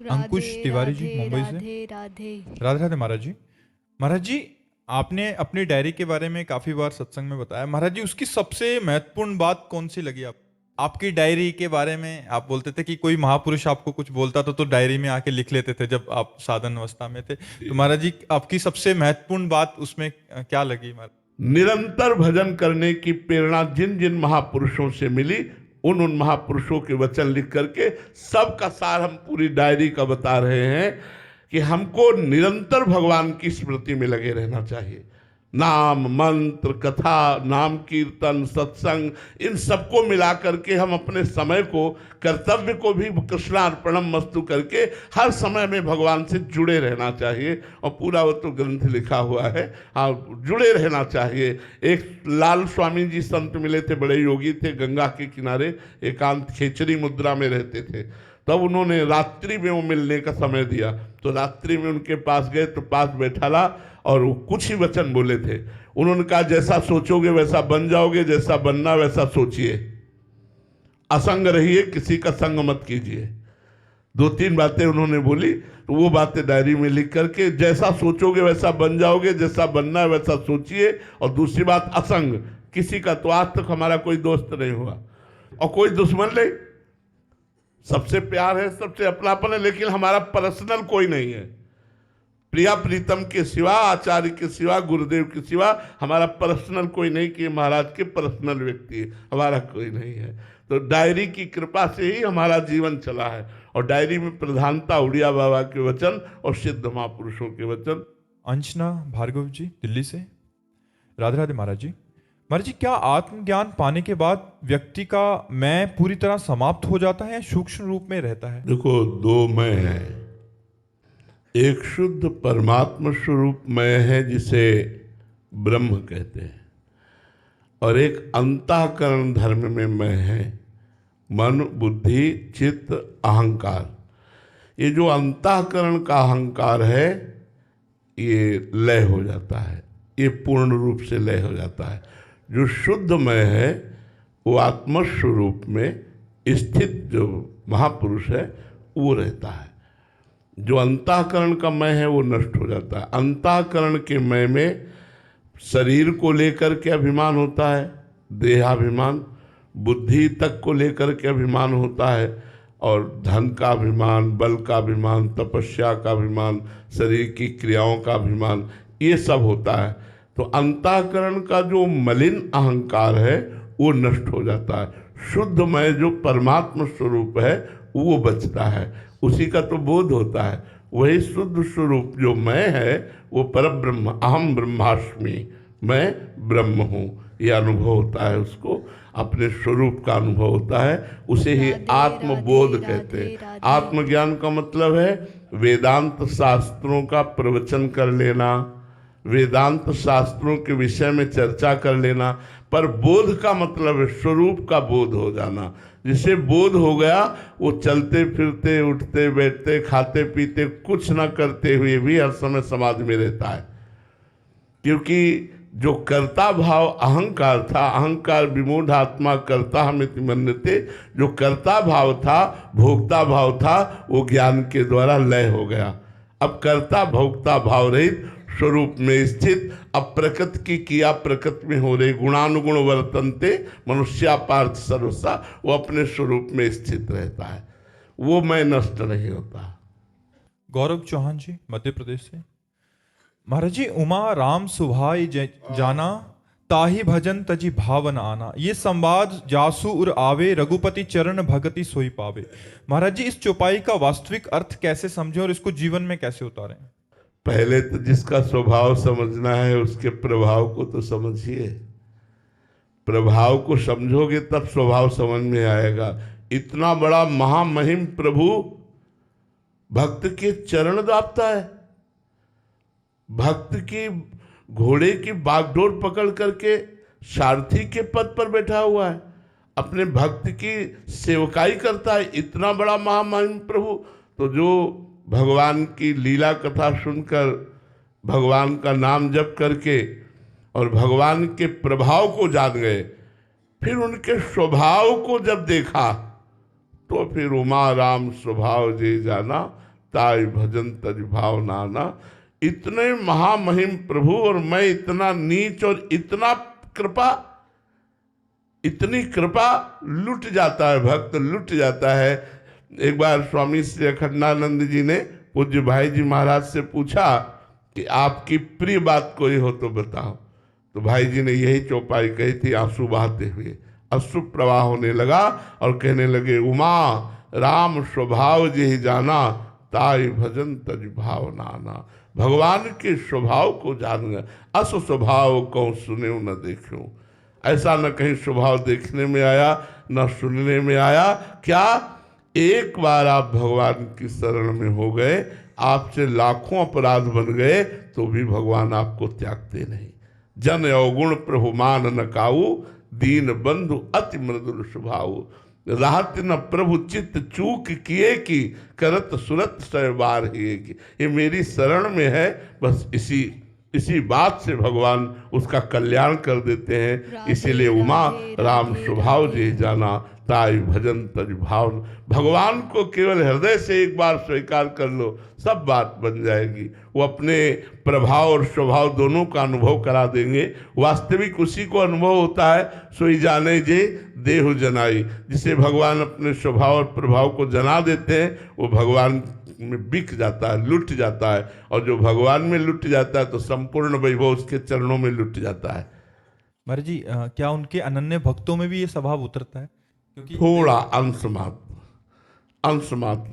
अंकुश राधे तिवारी जी राधे मुंबई से। राधे राधे। राधे राधे महाराज जी। महाराज जी, आपने अपनी डायरी के बारे में काफी बार सत्संग में बताया। महाराज जी, उसकी सबसे महत्वपूर्ण बात कौन सी लगी आप आपकी डायरी के बारे में? आप बोलते थे कि कोई महापुरुष आपको कुछ बोलता था तो डायरी में आके लिख लेते थे जब आप साधन अवस्था में थे। तो महाराज जी, आपकी सबसे महत्वपूर्ण बात उसमें क्या लगी महाराज? निरंतर भजन करने की प्रेरणा जिन जिन महापुरुषों से मिली, उन महापुरुषों के वचन लिख करके सबका सार हम पूरी डायरी का बता रहे हैं कि हमको निरंतर भगवान की स्मृति में लगे रहना चाहिए। नाम, मंत्र, कथा, नाम कीर्तन, सत्संग, इन सबको मिला करके हम अपने समय को, कर्तव्य को भी कृष्णार्पणम मस्तु करके हर समय में भगवान से जुड़े रहना चाहिए। और पूरा वो तो ग्रंथ लिखा हुआ है, हाँ, जुड़े रहना चाहिए। एक लाल स्वामी जी संत मिले थे, बड़े योगी थे, गंगा के किनारे एकांत खेचरी मुद्रा में रहते थे। तब उन्होंने रात्रि में वो मिलने का समय दिया, तो रात्रि में उनके पास गए तो पास बैठा ला और वो कुछ ही वचन बोले थे। उन्होंने कहा, जैसा सोचोगे वैसा बन जाओगे, जैसा बनना वैसा सोचिए, असंग रहिए, किसी का संग मत कीजिए। दो तीन बातें उन्होंने बोली, तो वो बातें डायरी में लिख करके, जैसा सोचोगे वैसा बन जाओगे, जैसा बनना है वैसा सोचिए। और दूसरी बात, असंग, किसी का, तो आज तक हमारा कोई दोस्त नहीं हुआ और कोई दुश्मन नहीं, सबसे प्यार है, सबसे अपनापन है, लेकिन हमारा पर्सनल कोई नहीं है। प्रिया प्रीतम के सिवा, आचार्य के सिवा, गुरुदेव के सिवा हमारा पर्सनल कोई नहीं, कि महाराज के पर्सनल व्यक्ति है, हमारा कोई नहीं है। तो डायरी की कृपा से ही हमारा जीवन चला है। और डायरी में प्रधानता उड़िया बाबा के वचन और सिद्ध महापुरुषों के वचन। अंशना भार्गव जी दिल्ली से। राधे राधे महाराज जी। महाराज जी, क्या आत्मज्ञान पाने के बाद व्यक्ति का मैं पूरी तरह समाप्त हो जाता है या सूक्ष्म रूप में रहता है? देखो, दो मैं है। एक शुद्ध परमात्मा स्वरूप मैं है जिसे ब्रह्म कहते हैं, और एक अंतःकरण धर्म में मैं है, मन, बुद्धि, चित्त, अहंकार। ये जो अंतःकरण का अहंकार है, ये लय हो जाता है, ये पूर्ण रूप से लय हो जाता है। जो शुद्ध मैं है वो आत्मस्वरूप में स्थित जो महापुरुष है वो रहता है। जो अंतःकरण का मैं है वो नष्ट हो जाता है। अंतःकरण के मैं में शरीर को लेकर के अभिमान होता है, देहाभिमान, बुद्धि तक को लेकर के अभिमान होता है, और धन का अभिमान, बल का अभिमान, तपस्या का अभिमान, शरीर की क्रियाओं का अभिमान, ये सब होता है। तो अंतःकरण का जो मलिन अहंकार है वो नष्ट हो जाता है। शुद्ध मैं जो परमात्मा स्वरूप है वो बचता है, उसी का तो बोध होता है। वही शुद्ध स्वरूप जो मैं है वो परब्रह्म, अहम ब्रह्मास्मि, मैं ब्रह्म हूँ, ये अनुभव होता है। उसको अपने स्वरूप का अनुभव होता है, उसे ही आत्मबोध कहते हैं। आत्मज्ञान का मतलब है वेदांत शास्त्रों का प्रवचन कर लेना, वेदांत शास्त्रों के विषय में चर्चा कर लेना। पर बोध का मतलब है स्वरूप का बोध हो जाना। जिसे बोध हो गया वो चलते फिरते, उठते बैठते, खाते पीते, कुछ न करते हुए भी हर समय समाधि में रहता है। क्योंकि जो कर्ता भाव अहंकार था, अहंकार विमूढ़ आत्मा कर्ता हमिति मन्यते, जो कर्ता भाव था, भोक्ता भाव था, वो ज्ञान के द्वारा लय हो गया। अब कर्ता भोक्ता भाव रहित स्वरूप में स्थित, अब प्रकृति की किया प्रकृति में हो रही, गुणानुगुण वर्तनते मनुष्या पार्थ सर्वसा, वो अपने स्वरूप में स्थित रहता है, वो मैं नष्ट नहीं होता। गौरव चौहान जी मध्य प्रदेश से। महाराज जी, उमा राम सुभाई जाना, ताही भजन तजी भावन आना, ये संवाद जासु उर आवे, रघुपति चरण भगति सोई पावे। महाराज जी, इस चौपाई का वास्तविक अर्थ कैसे समझें और इसको जीवन में कैसे उतारें? पहले तो जिसका स्वभाव समझना है उसके प्रभाव को तो समझिए। प्रभाव को समझोगे तब स्वभाव समझ में आएगा। इतना बड़ा महामहिम प्रभु भक्त के चरण दापता है, भक्त की घोड़े की बागडोर पकड़ करके सारथी के पद पर बैठा हुआ है, अपने भक्त की सेवकाई करता है। इतना बड़ा महामहिम प्रभु, तो जो भगवान की लीला कथा सुनकर, भगवान का नाम जप करके और भगवान के प्रभाव को जान गए, फिर उनके स्वभाव को जब देखा तो फिर उमा राम स्वभाव जे जाना, ताई भजन तज भाव नाना। इतने महामहिम प्रभु और मैं इतना नीच और इतना कृपा, इतनी कृपा, लुट जाता है भक्त, लुट जाता है। एक बार स्वामी श्री अखंडानंद जी ने पूज्य भाई जी महाराज से पूछा कि आपकी प्रिय बात कोई हो तो बताओ। तो भाई जी ने यही चौपाई कही थी, आंसू बहाते हुए। अश्रु प्रवाह होने लगा और कहने लगे, उमा राम स्वभाव जे जाना, ताई भजन तज भाव नाना। भगवान के स्वभाव को जान गए, अस स्वभाव को सुने न देखूं। ऐसा न कहीं स्वभाव देखने में आया न सुनने में आया। क्या एक बार आप भगवान की शरण में हो गए, आपसे लाखों अपराध बन गए तो भी भगवान आपको त्यागते नहीं। जन अवगुण प्रभु मान न काऊ, दीन बंधु अति मृदुल स्वभाव। राहत न प्रभु चित्त चूक किए की, करत सुरत सहबार ही की। ये मेरी शरण में है, बस इसी बात से भगवान उसका कल्याण कर देते हैं। इसीलिए उमा राम स्वभाव जे जाना, ताई भजन तज भाव। भगवान को केवल हृदय से एक बार स्वीकार कर लो, सब बात बन जाएगी। वो अपने प्रभाव और स्वभाव दोनों का अनुभव करा देंगे। वास्तविक उसी को अनुभव होता है, सोई जाने जे देहु जनाई। जिसे भगवान अपने स्वभाव और प्रभाव को जना देते हैं, वो भगवान में बिक जाता है, लुट जाता है। और जो भगवान में लुट जाता है तो संपूर्ण वैभव उसके चरणों में लुट जाता है। महाराज जी, क्या उनके अनन्य भक्तों में भी ये स्वभाव उतरता है? क्योंकि थोड़ा अंश मात्र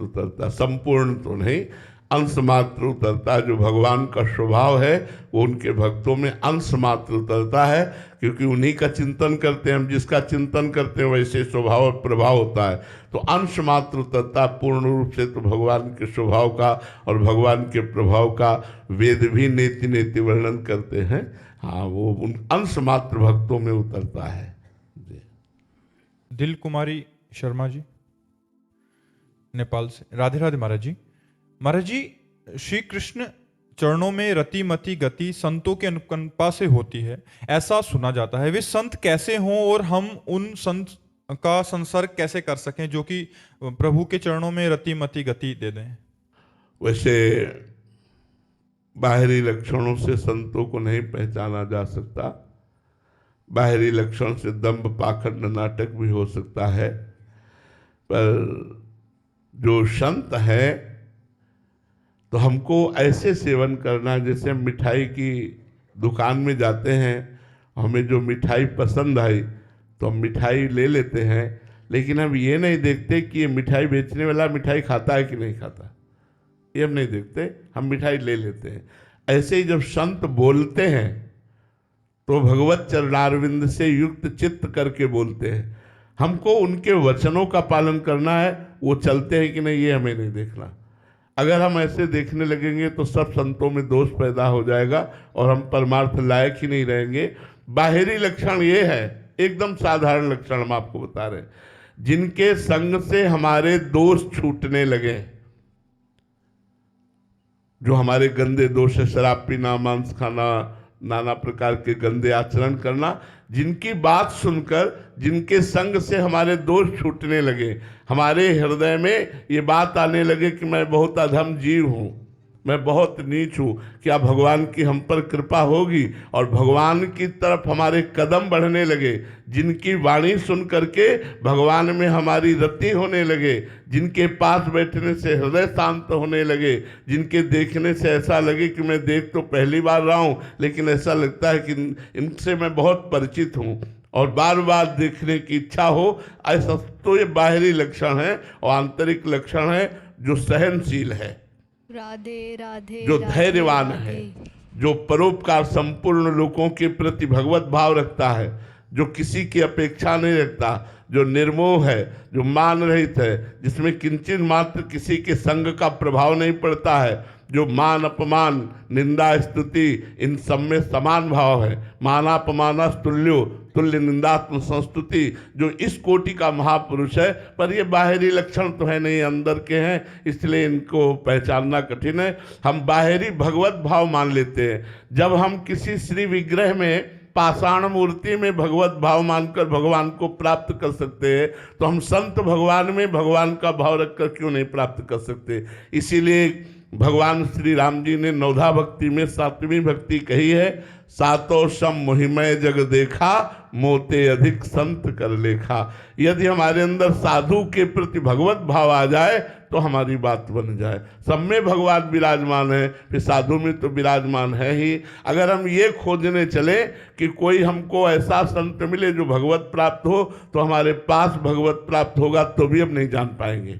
उतरता है, संपूर्ण तो नहीं, अंश मात्र उतरता है। जो भगवान का स्वभाव है वो उनके भक्तों में अंश मात्र उतरता है, क्योंकि उन्हीं का चिंतन करते हैं हम। जिसका चिंतन करते हैं वैसे स्वभाव और प्रभाव होता है, तो अंश मात्र उतरता है। पूर्ण रूप से तो भगवान के स्वभाव का और भगवान के प्रभाव का वेद भी नेति नेति वर्णन करते हैं। हाँ, वो उन अंश मात्र भक्तों में उतरता है। दिल कुमारी शर्मा जी नेपाल से, राधे राधे महाराज जी। महाराज जी, श्री कृष्ण चरणों में रति मति गति संतों के अनुकंपा से होती है, ऐसा सुना जाता है। वे संत कैसे हों और हम उन संत का संसर्ग कैसे कर सकें जो कि प्रभु के चरणों में रति मति गति दे दें? वैसे बाहरी लक्षणों से संतों को नहीं पहचाना जा सकता। बाहरी लक्षण से दंभ पाखंड नाटक भी हो सकता है, पर जो संत है तो हमको ऐसे सेवन करना, जैसे हम मिठाई की दुकान में जाते हैं, हमें जो मिठाई पसंद आई तो हम मिठाई ले लेते हैं, लेकिन हम ये नहीं देखते कि ये मिठाई बेचने वाला मिठाई खाता है कि नहीं खाता। ये हम नहीं देखते, हम मिठाई ले लेते हैं। ऐसे ही जब संत बोलते हैं तो भगवत चरणारविंद से युक्त चित्त करके बोलते हैं। हमको उनके वचनों का पालन करना है, वो चलते हैं कि नहीं ये हमें नहीं देखना। अगर हम ऐसे देखने लगेंगे तो सब संतों में दोष पैदा हो जाएगा और हम परमार्थ लायक ही नहीं रहेंगे। बाहरी लक्षण ये है, एकदम साधारण लक्षण हम आपको बता रहे हैं, जिनके संग से हमारे दोष छूटने लगे, जो हमारे गंदे दोष है, शराब पीना, मांस खाना, नाना प्रकार के गंदे आचरण करना, जिनकी बात सुनकर, जिनके संग से हमारे दोष छूटने लगे, हमारे हृदय में ये बात आने लगे कि मैं बहुत अधम जीव हूँ, मैं बहुत नीच हूँ, क्या भगवान की हम पर कृपा होगी? और भगवान की तरफ हमारे कदम बढ़ने लगे, जिनकी वाणी सुन करके भगवान में हमारी रति होने लगे, जिनके पास बैठने से हृदय शांत होने लगे, जिनके देखने से ऐसा लगे कि मैं देख तो पहली बार रहा हूँ, लेकिन ऐसा लगता है कि इनसे मैं बहुत परिचित हूँ और बार बार देखने की इच्छा हो, ऐसा तो ये बाहरी लक्षण है। और आंतरिक लक्षण है जो सहनशील है, राधे राधे, जो धैर्यवान है, जो परोपकार संपूर्ण लोगों के प्रति भगवत भाव रखता है, जो किसी की अपेक्षा नहीं रखता, जो निर्मोह है, जो मान रहित है, जिसमें किंचित मात्र किसी के संग का प्रभाव नहीं पड़ता है, जो मान अपमान निंदा स्तुति इन सब में समान भाव है, मानापमाना तुल्यो तुल्य निंदात्म संस्तुति, जो इस कोटि का महापुरुष है। पर ये बाहरी लक्षण तो है नहीं, अंदर के हैं, इसलिए इनको पहचानना कठिन है। हम बाहरी भगवत भाव मान लेते हैं। जब हम किसी श्री विग्रह में पाषाण मूर्ति में भगवत भाव मानकर भगवान को प्राप्त कर सकते हैं, तो हम संत भगवान में भगवान का भाव रखकर क्यों नहीं प्राप्त कर सकते। इसीलिए भगवान श्री राम जी ने नवधा भक्ति में 7वीं भक्ति कही है, सातो सम मोहिमय जग देखा, मोते अधिक संत कर लेखा। यदि हमारे अंदर साधु के प्रति भगवत भाव आ जाए तो हमारी बात बन जाए। सब में भगवान विराजमान है, फिर साधु में तो विराजमान है ही। अगर हम ये खोजने चले कि कोई हमको ऐसा संत मिले जो भगवत प्राप्त हो, तो हमारे पास भगवत प्राप्त होगा तो भी हम नहीं जान पाएंगे,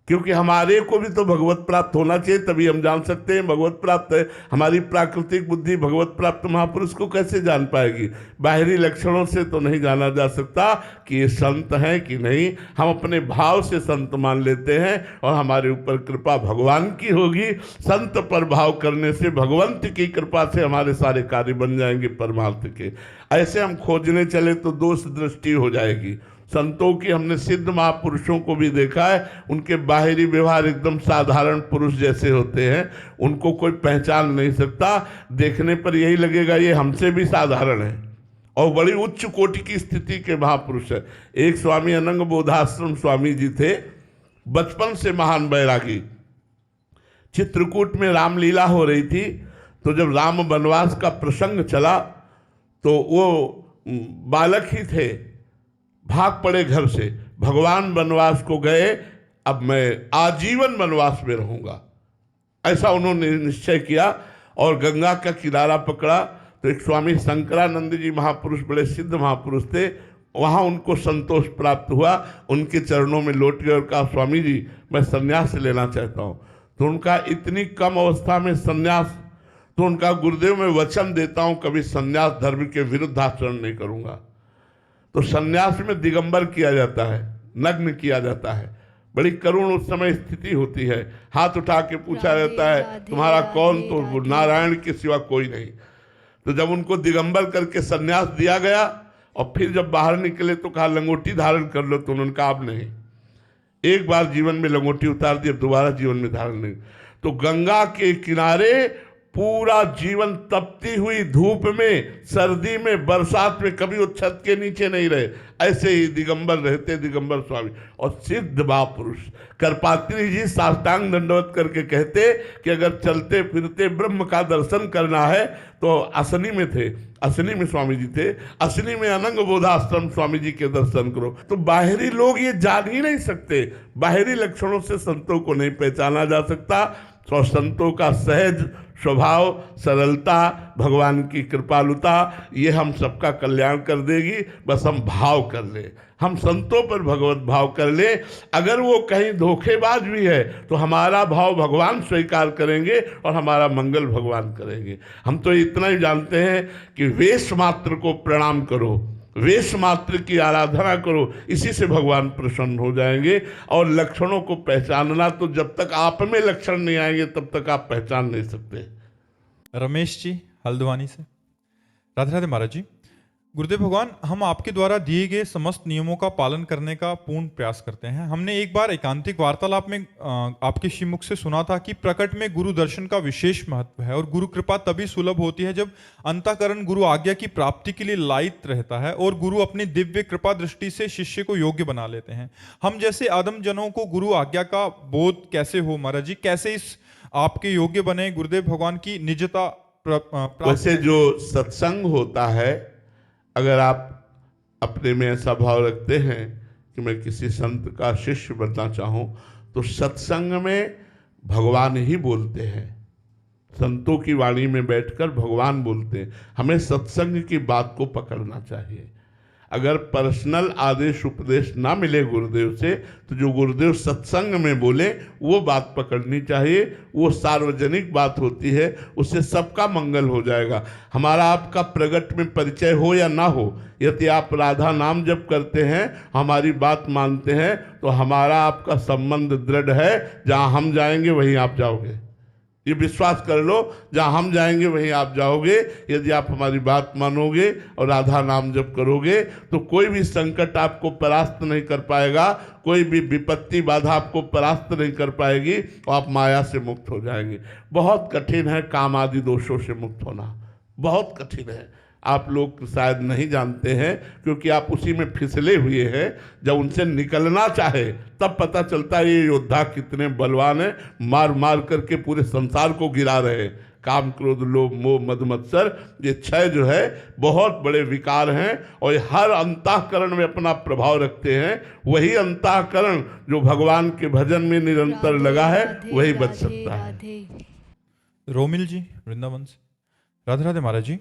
क्योंकि हमारे को भी तो भगवत प्राप्त होना चाहिए, तभी हम जान सकते हैं भगवत प्राप्त है। हमारी प्राकृतिक बुद्धि भगवत प्राप्त महापुरुष को कैसे जान पाएगी। बाहरी लक्षणों से तो नहीं जाना जा सकता कि ये संत हैं कि नहीं। हम अपने भाव से संत मान लेते हैं और हमारे ऊपर कृपा भगवान की होगी। संत पर भाव करने से भगवंत की कृपा से हमारे सारे कार्य बन जाएंगे परमार्थ के। ऐसे हम खोजने चले तो दोष दृष्टि हो जाएगी। संतों की हमने सिद्ध महापुरुषों को भी देखा है, उनके बाहरी व्यवहार एकदम साधारण पुरुष जैसे होते हैं, उनको कोई पहचान नहीं सकता। देखने पर यही लगेगा ये हमसे भी साधारण है, और बड़ी उच्च कोटि की स्थिति के महापुरुष है। एक स्वामी अनंग बोधाश्रम स्वामी जी थे, बचपन से महान बैरागी। चित्रकूट में रामलीला हो रही थी, तो जब राम वनवास का प्रसंग चला तो वो बालक ही थे, भाग पड़े घर से। भगवान वनवास को गए, अब मैं आजीवन वनवास में रहूंगा, ऐसा उन्होंने निश्चय किया। और गंगा का किनारा पकड़ा तो एक स्वामी शंकरानंद जी महापुरुष, बड़े सिद्ध महापुरुष थे, वहाँ उनको संतोष प्राप्त हुआ। उनके चरणों में लौट गए और कहा, स्वामी जी मैं संन्यास लेना चाहता हूँ। तो उनका इतनी कम अवस्था में संन्यास, तो उनका गुरुदेव मैं वचन देता हूँ कभी संन्यास धर्म के विरुद्ध आचरण नहीं करूँगा। तो सन्यास में दिगंबर किया जाता है, नग्न किया जाता है। बड़ी करुण उस समय स्थिति होती है। हाथ उठा के पूछा जाता है तुम्हारा कौन, तो नारायण के सिवा कोई नहीं। तो जब उनको दिगंबर करके सन्यास दिया गया और फिर जब बाहर निकले तो कहा लंगोटी धारण कर लो, तो उन्होंने कहा अब नहीं, एक बार जीवन में लंगोटी उतार दी, अब दोबारा जीवन में धारण नहीं। तो गंगा के किनारे पूरा जीवन तपती हुई धूप में, सर्दी में, बरसात में, कभी वो छत के नीचे नहीं रहे। ऐसे ही दिगंबर रहते दिगंबर स्वामी। और सिद्ध महापुरुष करपात्री जी साष्टांग दंडवत करके कहते कि अगर चलते फिरते ब्रह्म का दर्शन करना है तो असनी में थे, असनी में स्वामी जी थे, असनी में अनंग बोधाश्रम स्वामी जी के दर्शन करो। तो बाहरी लोग ये जान ही नहीं सकते, बाहरी लक्षणों से संतों को नहीं पहचाना जा सकता। तो संतों का सहज स्वभाव, सरलता, भगवान की कृपालुता, ये हम सबका कल्याण कर देगी। बस हम भाव कर ले, हम संतों पर भगवत भाव कर ले। अगर वो कहीं धोखेबाज भी है तो हमारा भाव भगवान स्वीकार करेंगे और हमारा मंगल भगवान करेंगे। हम तो इतना ही जानते हैं कि वेश मात्र को प्रणाम करो, वेश मात्र की आराधना करो, इसी से भगवान प्रसन्न हो जाएंगे। और लक्षणों को पहचानना, तो जब तक आप में लक्षण नहीं आएंगे तब तक आप पहचान नहीं सकते। रमेश जी हल्द्वानी से। राधे राधे महाराज जी। गुरुदेव भगवान, हम आपके द्वारा दिए गए समस्त नियमों का पालन करने का पूर्ण प्रयास करते हैं। हमने एक बार एकांतिक वार्तालाप में आपके श्रीमुख से सुना था कि प्रकट में गुरु दर्शन का विशेष महत्व है और गुरु कृपा तभी सुलभ होती है जब अंतःकरण गुरु आज्ञा की प्राप्ति के लिए लायित रहता है और गुरु अपनी दिव्य कृपा दृष्टि से शिष्य को योग्य बना लेते हैं। हम जैसे आदम जनों को गुरु आज्ञा का बोध कैसे हो महाराज जी, कैसे इस आपके योग्य बने गुरुदेव भगवान की निजता वैसे जो सत्संग होता है, अगर आप अपने में ऐसा भाव रखते हैं कि मैं किसी संत का शिष्य बनना चाहूँ, तो सत्संग में भगवान ही बोलते हैं। संतों की वाणी में बैठकर भगवान बोलते हैं। हमें सत्संग की बात को पकड़ना चाहिए। अगर पर्सनल आदेश उपदेश ना मिले गुरुदेव से, तो जो गुरुदेव सत्संग में बोले वो बात पकड़नी चाहिए। वो सार्वजनिक बात होती है, उससे सबका मंगल हो जाएगा। हमारा आपका प्रगट में परिचय हो या ना हो, यदि आप राधा नाम जप करते हैं, हमारी बात मानते हैं, तो हमारा आपका संबंध दृढ़ है। जहाँ हम जाएंगे वहीं आप जाओगे, ये विश्वास कर लो। जहाँ हम जाएंगे वहीं आप जाओगे। यदि आप हमारी बात मानोगे और राधा नाम जप करोगे, तो कोई भी संकट आपको परास्त नहीं कर पाएगा, कोई भी विपत्ति बाधा आपको परास्त नहीं कर पाएगी, और आप माया से मुक्त हो जाएंगे। बहुत कठिन है काम आदि दोषों से मुक्त होना, बहुत कठिन है। आप लोग शायद नहीं जानते हैं, क्योंकि आप उसी में फिसले हुए हैं। जब उनसे निकलना चाहे तब पता चलता है ये योद्धा कितने बलवान हैं, मार मार करके पूरे संसार को गिरा रहे हैं। काम, क्रोध, लोभ, मोह, मद, मत्सर, ये 6 जो है बहुत बड़े विकार हैं और ये हर अंतःकरण में अपना प्रभाव रखते हैं। वही अंतःकरण जो भगवान के भजन में निरंतर लगा है वही बच सकता है। रोमिल जी वृंदावन से, राधे राधे महाराज जी।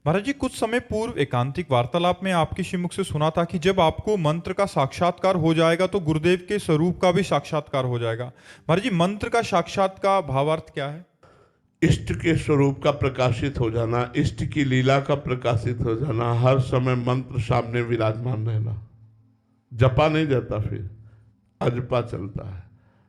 महाराज जी, कुछ समय पूर्व एकांतिक वार्तालाप में आपके श्रीमुख से सुना था कि जब आपको मंत्र का साक्षात्कार हो जाएगा तो गुरुदेव के स्वरूप का भी साक्षात्कार हो जाएगा। महाराज जी, मंत्र का साक्षात का भावार्थ क्या है? इष्ट के स्वरूप का प्रकाशित हो जाना, इष्ट की लीला का प्रकाशित हो जाना, हर समय मंत्र सामने विराजमान रहना। जपा नहीं जाता, फिर अजपा चलता है।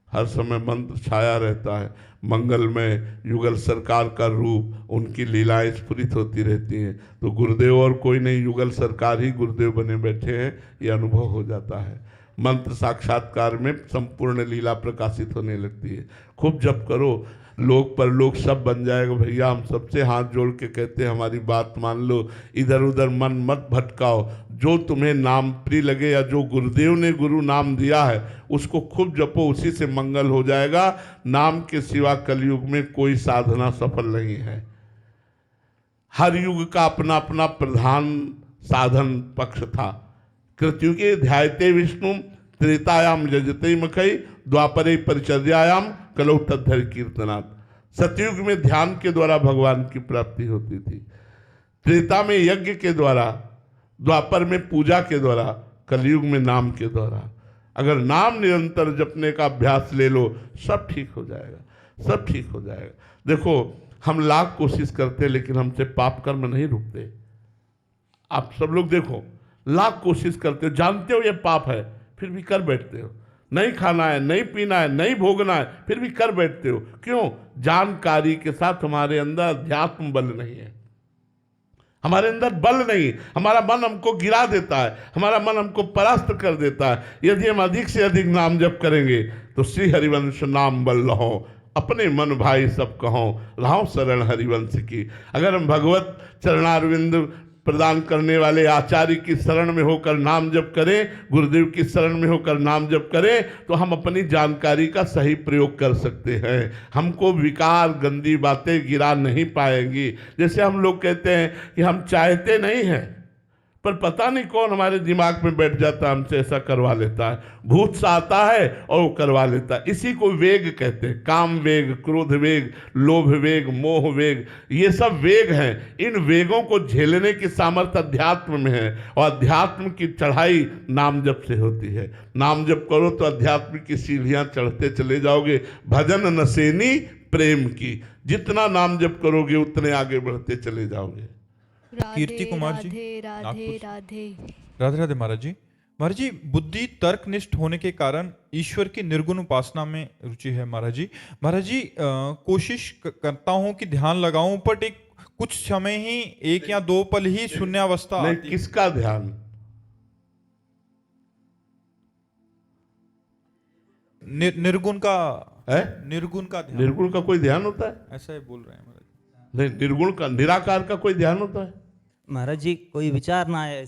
हर समय मंत्र छाया रहता है। मंगल में युगल सरकार का रूप, उनकी लीलाएं स्फुरित होती रहती हैं। तो गुरुदेव और कोई नहीं, युगल सरकार ही गुरुदेव बने बैठे हैं, ये अनुभव हो जाता है। मंत्र साक्षात्कार में संपूर्ण लीला प्रकाशित होने लगती है। खूब जप करो, लोक परलोक सब बन जाएगा भैया। हम सबसे हाथ जोड़ के कहते हैं हमारी बात मान लो, इधर उधर मन मत भटकाओ। जो तुम्हें नाम प्रिय लगे या जो गुरुदेव ने गुरु नाम दिया है उसको खूब जपो, उसी से मंगल हो जाएगा। नाम के सिवा कलयुग में कोई साधना सफल नहीं है। हर युग का अपना अपना प्रधान साधन पक्ष था। कृत्युगे ध्यायते विष्णु त्रेतायाम यजते मखई द्वापरे परिचर्यायाम कलौ तद्धर कीर्तनात्। सतयुग में ध्यान के द्वारा भगवान की प्राप्ति होती थी, त्रेता में यज्ञ के द्वारा, द्वापर में पूजा के द्वारा, कलयुग में नाम के द्वारा। अगर नाम निरंतर जपने का अभ्यास ले लो, सब ठीक हो जाएगा, सब ठीक हो जाएगा। देखो, हम लाख कोशिश करते हैं लेकिन हमसे पाप कर्म नहीं रुकते। आप सब लोग देखो, लाख कोशिश करते हो, जानते हो ये पाप है, फिर भी कर बैठते हो। नहीं खाना है, नहीं पीना है, नहीं भोगना है, फिर भी कर बैठते हो। क्यों? जानकारी के साथ हमारे अंदर अध्यात्म बल नहीं है, हमारे अंदर बल नहीं। हमारा मन हमको गिरा देता है, हमारा मन हमको परास्त कर देता है। यदि हम अधिक से अधिक नाम जप करेंगे तो श्री हरिवंश नाम बल लहो, अपने मन भाई सब कहो, रहो शरण हरिवंश की। अगर हम भगवत चरणारविंद प्रदान करने वाले आचार्य की शरण में होकर नाम जप करें, गुरुदेव की शरण में होकर नाम जप करें, तो हम अपनी जानकारी का सही प्रयोग कर सकते हैं। हमको विकार, गंदी बातें गिरा नहीं पाएंगी। जैसे हम लोग कहते हैं कि हम चाहते नहीं हैं, पर पता नहीं कौन हमारे दिमाग में बैठ जाता है, हमसे ऐसा करवा लेता है। भूत सा आता है और वो करवा लेता है। इसी को वेग कहते हैं। काम वेग, क्रोध वेग, लोभ वेग, मोह वेग, ये सब वेग हैं। इन वेगों को झेलने की सामर्थ्य अध्यात्म में है और अध्यात्म की चढ़ाई नाम जप से होती है। नाम जप करो तो अध्यात्म की सीढ़ियां चढ़ते चले जाओगे। भजन नसेनी प्रेम की, जितना नाम जप करोगे उतने आगे बढ़ते चले जाओगे। कीर्ति कुमार जी, राधे राधे नागपुर। राधे। राधे राधे महाराज जी। महाराज जी, बुद्धि तर्कनिष्ठ होने के कारण ईश्वर की निर्गुण उपासना में रुचि है महाराज जी। महाराज जी, कोशिश करता हूं कि ध्यान लगाऊं, बट एक कुछ समय ही, 1 या 2 पल ही शून्यावस्था नहीं, आती है। किसका ध्यान? निर्गुण का है? निर्गुण का ध्यान। निर्गुण का कोई ध्यान होता है? ऐसा ही बोल रहे हैं महाराज। नहीं, निर्गुण का, निराकार का कोई ध्यान होता है? महाराज जी, कोई विचार ना आए,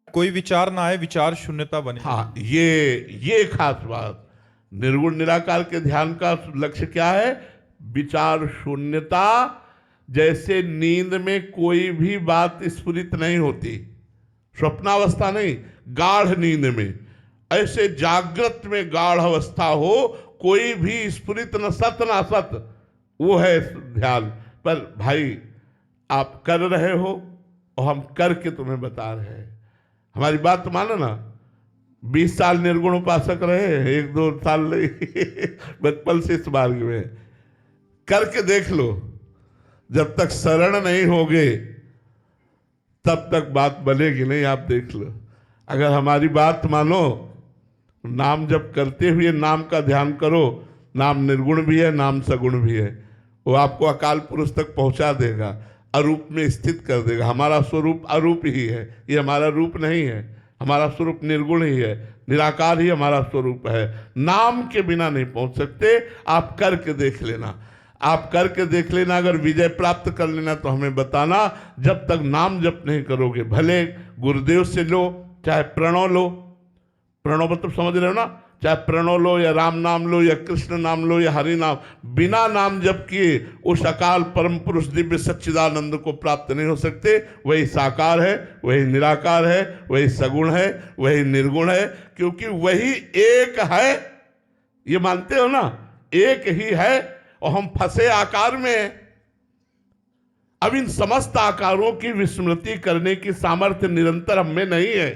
कोई विचार ना आए, विचार शून्यता बने। हाँ, ये खास बात। निर्गुण निराकार के ध्यान का लक्ष्य क्या है? विचार शून्यता। जैसे नींद में कोई भी बात स्फुरित नहीं होती, स्वप्नावस्था नहीं, गाढ़ नींद में, ऐसे जागृत में गाढ़ अवस्था हो, कोई भी स्फुरित न सत न असत, वो है ध्यान। पर भाई, आप कर रहे हो और हम करके तुम्हें बता रहे हैं। हमारी बात तो मानो ना। 20 साल निर्गुण उपासक रहे, 1-2 साल नहीं बचपन से इस मार्ग में करके देख लो। जब तक शरण नहीं होगे तब तक बात बनेगी नहीं। आप देख लो, अगर हमारी बात मानो, नाम जब करते हुए नाम का ध्यान करो। नाम निर्गुण भी है, नाम सगुण भी है। वो आपको अकाल पुरुष तक पहुंचा देगा, अरूप में स्थित कर देगा। हमारा स्वरूप अरूप ही है, ये हमारा रूप नहीं है। हमारा स्वरूप निर्गुण ही है, निराकार ही हमारा स्वरूप है। नाम के बिना नहीं पहुंच सकते। आप करके देख लेना। आप करके देख लेना, अगर विजय प्राप्त कर लेना तो हमें बताना। जब तक नाम जप नहीं करोगे, भले गुरुदेव से लो, चाहे प्रणव लो, प्रणव मतलब समझ रहे हो ना, चाहे प्रणव लो या राम नाम लो या कृष्ण नाम लो या हरि नाम, बिना नाम जप किए उस अकाल परम पुरुष दिव्य सच्चिदानंद को प्राप्त नहीं हो सकते। वही साकार है, वही निराकार है, वही सगुण है, वही निर्गुण है, क्योंकि वही एक है। ये मानते हो ना, एक ही है और हम फंसे आकार में हैं। अब इन समस्त आकारों की विस्मृति करने की सामर्थ्य निरंतर हम में नहीं है।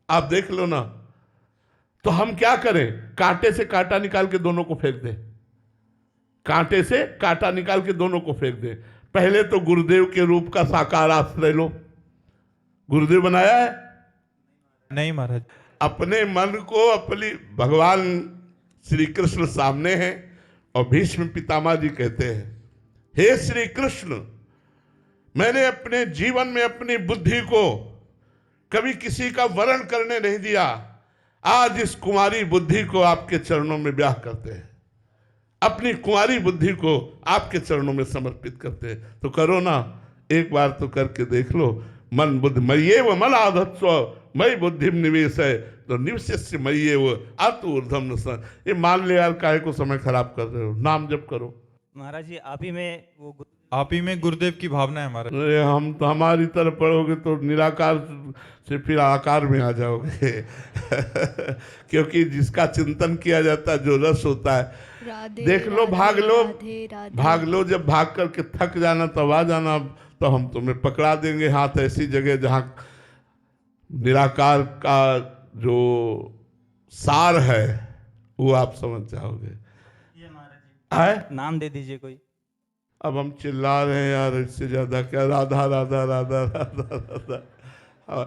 आप देख लो ना, तो हम क्या करें? कांटे से कांटा निकाल के दोनों को फेंक दें, कांटे से कांटा निकाल के दोनों को फेंक दें। पहले तो गुरुदेव के रूप का साकार आश्रय लो। गुरुदेव बनाया है? नहीं महाराज। अपने मन को अपनी, भगवान श्री कृष्ण सामने हैं और भीष्म पितामह जी कहते हैं, हे श्री कृष्ण, मैंने अपने जीवन में अपनी बुद्धि को कभी किसी का वरण करने नहीं दिया। आज इस कुंवारी बुद्धि को आपके चरणों में ब्याह करते हैं, अपनी कुंवारी बुद्धि को आपके चरणों में समर्पित करते हैं। तो करो ना, एक बार तो करके देख लो। मन बुद्धि मय्येव मनाधत्स्व मयि बुद्धिम निवेश है, तो निवशिष्य मय्येव अतुर्धम न स। ये मान ले यार, काहे को समय खराब कर रहे हो? नाम जप करो। महाराज जी आप ही में वो आप ही में गुरुदेव की भावना है महाराज। अरे हम तो, हमारी तरफ पढ़ोगे तो निराकार से फिर आकार में आ जाओगे क्योंकि जिसका चिंतन किया जाता है, जो रस होता है, राधे देख लो, भाग लो, राधे राधे। भाग लो। जब भाग करके थक जाना तब आ जाना, तो हम तुम्हें पकड़ा देंगे हाथ ऐसी जगह जहाँ निराकार का जो सार है वो आप समझ जाओगे। ये महाराज है? जी नाम दे दीजिए कोई। अब हम चिल्ला रहे हैं यार, इससे ज्यादा क्या? राधा राधा राधा राधा राधा।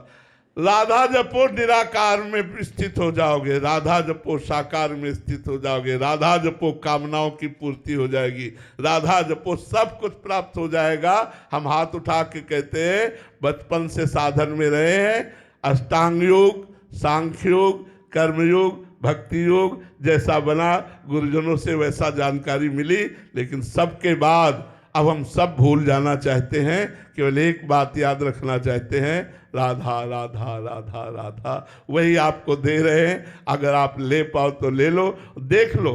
राधा जपो निराकार में स्थित हो जाओगे, राधा जपो साकार में स्थित हो जाओगे, राधा जपो कामनाओं की पूर्ति हो जाएगी, राधा जपो सब कुछ प्राप्त हो जाएगा। हम हाथ उठा के कहते हैं, बचपन से साधन में रहे हैं, अष्टांग योग, सांख्य योग, कर्मयोग, भक्ति योग जैसा बना, गुरुजनों से वैसा जानकारी मिली, लेकिन सबके बाद अब हम सब भूल जाना चाहते हैं। केवल एक बात याद रखना चाहते हैं, राधा राधा राधा राधा। वही आपको दे रहे हैं, अगर आप ले पाओ तो ले लो। देख लो,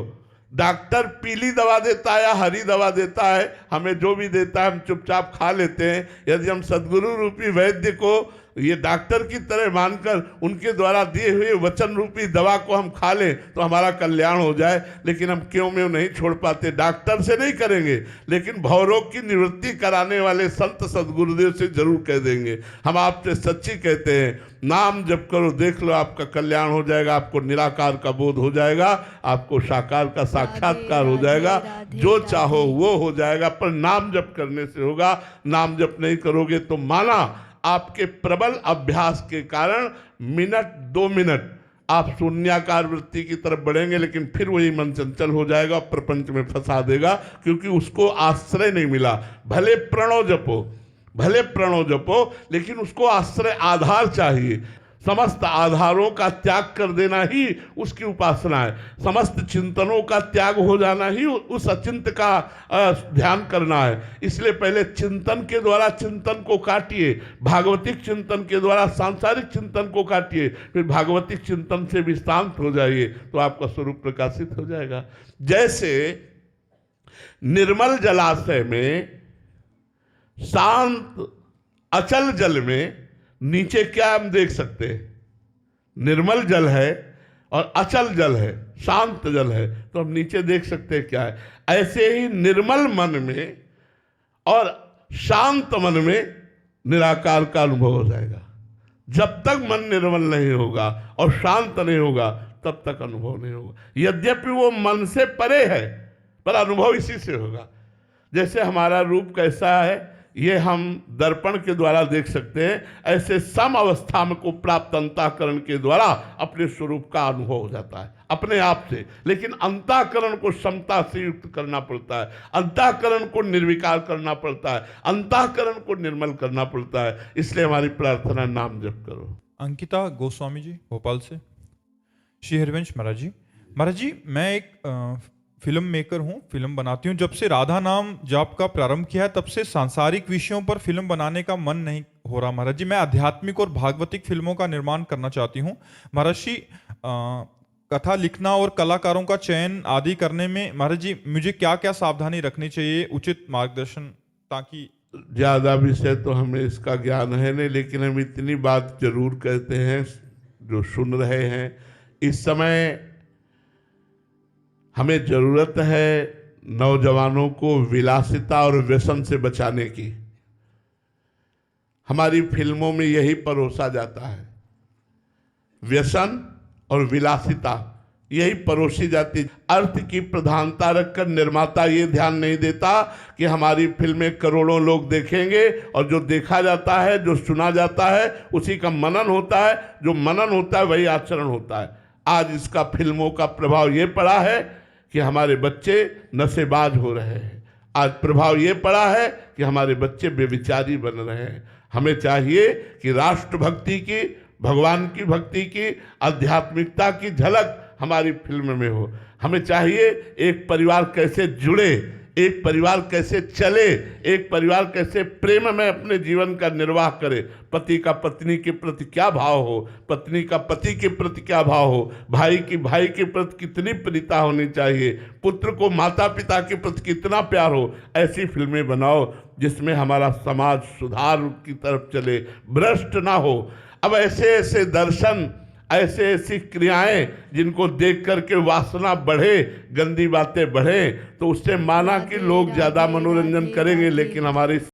डॉक्टर पीली दवा देता है या हरी दवा देता है, हमें जो भी देता है हम चुपचाप खा लेते हैं। यदि हम सद्गुरु रूपी वैद्य को ये डॉक्टर की तरह मानकर उनके द्वारा दिए हुए वचन रूपी दवा को हम खा लें तो हमारा कल्याण हो जाए, लेकिन हम क्यों में नहीं छोड़ पाते। डॉक्टर से नहीं करेंगे, लेकिन भवरोग की निवृत्ति कराने वाले संत सदगुरुदेव से जरूर कह देंगे। हम आपसे सच्ची कहते हैं, नाम जप करो, देख लो आपका कल्याण हो जाएगा, आपको निराकार का बोध हो जाएगा, आपको साकार का साक्षात्कार हो जाएगा, जो चाहो वो हो जाएगा। पर नाम जप करने से होगा। नाम जप नहीं करोगे तो माना आपके प्रबल अभ्यास के कारण मिनट 2 मिनट आप शून्याकार वृत्ति की तरफ बढ़ेंगे, लेकिन फिर वही मन चंचल हो जाएगा, प्रपंच में फंसा देगा, क्योंकि उसको आश्रय नहीं मिला। भले प्रणव जपो, भले प्रणव जपो, लेकिन उसको आश्रय आधार चाहिए। समस्त आधारों का त्याग कर देना ही उसकी उपासना है। समस्त चिंतनों का त्याग हो जाना ही उस अचिंत का ध्यान करना है। इसलिए पहले चिंतन के द्वारा चिंतन को काटिए, भागवतिक चिंतन के द्वारा सांसारिक चिंतन को काटिए, फिर भागवतिक चिंतन से भी शांत हो जाइए, तो आपका स्वरूप प्रकाशित हो जाएगा। जैसे निर्मल जलाशय में, शांत अचल जल में नीचे क्या हम देख सकते हैं? निर्मल जल है और अचल जल है, शांत जल है, तो हम नीचे देख सकते हैं क्या है। ऐसे ही निर्मल मन में और शांत मन में निराकार का अनुभव हो जाएगा। जब तक मन निर्मल नहीं होगा और शांत नहीं होगा, तब तक अनुभव नहीं होगा। यद्यपि वो मन से परे है, पर अनुभव इसी से होगा। जैसे हमारा रूप कैसा है ये हम दर्पण के द्वारा देख सकते हैं, ऐसे सम अवस्था में को प्राप्त अंतःकरण के द्वारा अपने स्वरूप का अनुभव हो जाता है अपने आप से। लेकिन अंतःकरण को समता से युक्त करना पड़ता है, अंतःकरण को निर्विकार करना पड़ता है, अंतःकरण को निर्मल करना पड़ता है। इसलिए हमारी प्रार्थना, नाम जप करो। अंकिता गोस्वामी जी भोपाल से। श्री हरिवंश महाराज जी, मैं एक फिल्म मेकर हूँ, फिल्म बनाती हूँ। जब से राधा नाम जाप का प्रारंभ किया है तब से सांसारिक विषयों पर फिल्म बनाने का मन नहीं हो रहा महाराज जी। मैं आध्यात्मिक और भागवतिक फिल्मों का निर्माण करना चाहती हूँ महाराज जी। कथा लिखना और कलाकारों का चयन आदि करने में महाराज जी मुझे क्या क्या सावधानी रखनी चाहिए, उचित मार्गदर्शन, ताकि ज़्यादा विषय तो हमें इसका ज्ञान है नहीं, लेकिन हम इतनी बात जरूर कहते हैं जो सुन रहे हैं, इस समय हमें ज़रूरत है नौजवानों को विलासिता और व्यसन से बचाने की। हमारी फिल्मों में यही परोसा जाता है, व्यसन और विलासिता यही परोसी जाती। अर्थ की प्रधानता रखकर निर्माता ये ध्यान नहीं देता कि हमारी फिल्में करोड़ों लोग देखेंगे और जो देखा जाता है, जो सुना जाता है, उसी का मनन होता है। जो मनन होता है वही आचरण होता है। आज इसका फिल्मों का प्रभाव ये पड़ा है कि हमारे बच्चे नशेबाज हो रहे हैं। आज प्रभाव ये पड़ा है कि हमारे बच्चे बेविचारी बन रहे हैं। हमें चाहिए कि राष्ट्रभक्ति की, भगवान की भक्ति की, आध्यात्मिकता की झलक हमारी फिल्म में हो। हमें चाहिए एक परिवार कैसे जुड़े, एक परिवार कैसे चले, एक परिवार कैसे प्रेम में अपने जीवन का निर्वाह करे। पति का पत्नी के प्रति क्या भाव हो, पत्नी का पति के प्रति क्या भाव हो, भाई की भाई के प्रति कितनी प्रीता होनी चाहिए, पुत्र को माता पिता के प्रति कितना प्यार हो। ऐसी फिल्में बनाओ जिसमें हमारा समाज सुधार की तरफ चले, भ्रष्ट ना हो। अब ऐसे ऐसे दर्शन, ऐसे ऐसी क्रियाएं जिनको देख करके वासना बढ़े, गंदी बातें बढ़े, तो उससे माना कि लोग ज़्यादा मनोरंजन करेंगे, लेकिन हमारी